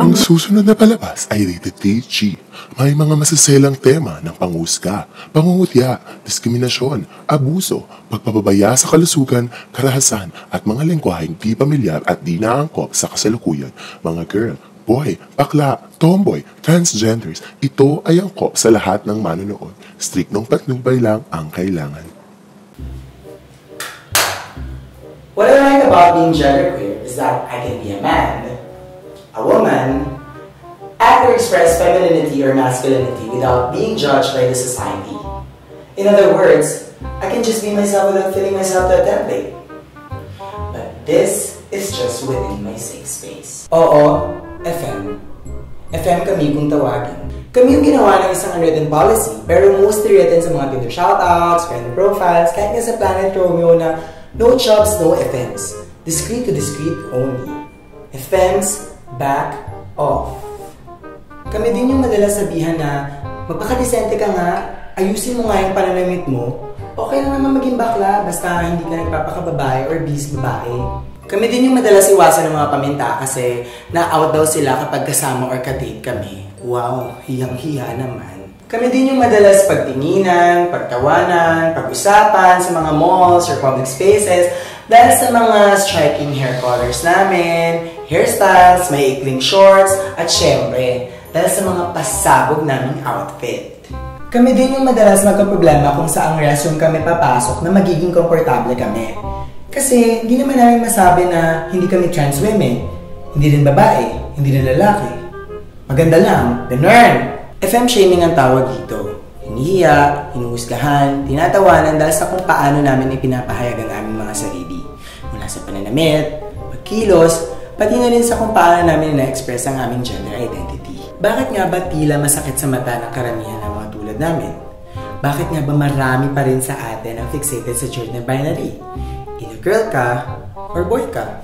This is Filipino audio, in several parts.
Ang susunod na palabas ay Rated PG. May mga masaselang tema ng panghusga, pangungutya, diskriminasyon, abuso, pagpapabaya sa kalusugan, karahasan at mga lengguaheng di pamilyar at di naangkop sa kasalukuyan. Mga girl, boy, bakla, tomboy, transgenders, ito ay angkop sa lahat ng manonood. Striktong patnubay lang ang kailangan. What I like about being genderqueer is that I can be a man, a woman, act or express femininity or masculinity without being judged by the society. In other words, I can just be myself without fitting myself to a template. But this is just within my safe space. Oo, FM. FM kami kung tawagin. Kami yung ginawa ng isang unwritten policy, pero mostly written sa mga Tinder shoutouts, friend profiles, kahit nga sa Planet Romeo na no chubs, no FMs. Discreet to discreet only. FMs, back off. Kami din yung madalas sabihan na magpakadesente ka nga, ayusin mo nga yung pananamit mo, okay lang naman maging bakla basta hindi ka nagpapakababae or bis babae. Kami din yung madalas iwasan ng mga paminta kasi na-out daw sila kapag kasama or ka-date kami. Wow, hiyang-hiya naman. Kami din yung madalas pagtinginan, pagtawanan, pag-usapan sa mga malls or public spaces dahil sa mga striking hair colors namin, hairstyles, may ikling shorts, at syempre, dahil sa mga pasabog naming outfit. Kami din yung madalas magkaproblema kung saang restroom kami papasok na magiging komportable kami. Kasi hindi naman namin masabi na hindi kami trans women, hindi din babae, hindi din lalaki. Maganda lang, ganun! FM shaming ang tawag dito. Hinihiya, hinuhusgahan, tinatawanan dahil sa kung paano namin ipinapahayag ang aming mga sarili. Mula sa pananamit, pagkilos, pati na rin sa kung paano namin na-express ang aming gender identity. Bakit nga ba tila masakit sa mata ng karamihan ng mga tulad namin? Bakit nga ba marami pa rin sa atin ang fixated sa gender binary? Either girl ka or boy ka.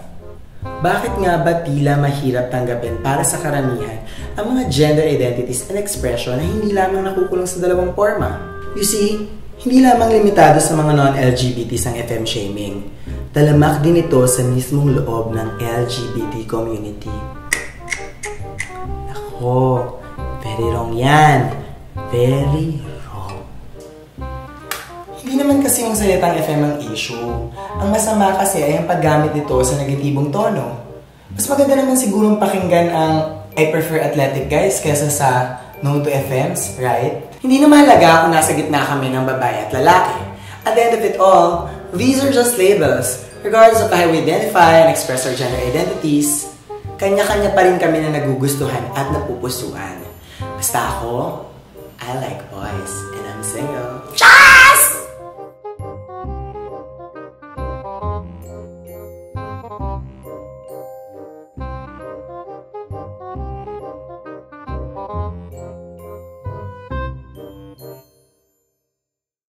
Bakit nga ba tila mahirap tanggapin para sa karamihan ang mga gender identities and expression na hindi lamang nakukulong sa dalawang forma? You see, hindi lamang limitado sa mga non-LGBTs ang FM shaming. Talamak din ito sa mismong loob ng LGBT community. Ako, very wrong yan. Very wrong. Hindi naman kasi yung salitang FM ang issue. Ang masama kasi ay ang paggamit nito sa negatibong tono. Mas maganda naman sigurong pakinggan ang I prefer athletic guys kaysa sa no to FMs, right? Hindi na mahalaga kung nasa gitna kami ng babae at lalaki. At the end of it all, these are just labels. Regardless of how we identify and express our gender identities, kanya-kanya pa rin kami na nagugustuhan at napupusuan. Basta ako, I like boys and I'm single.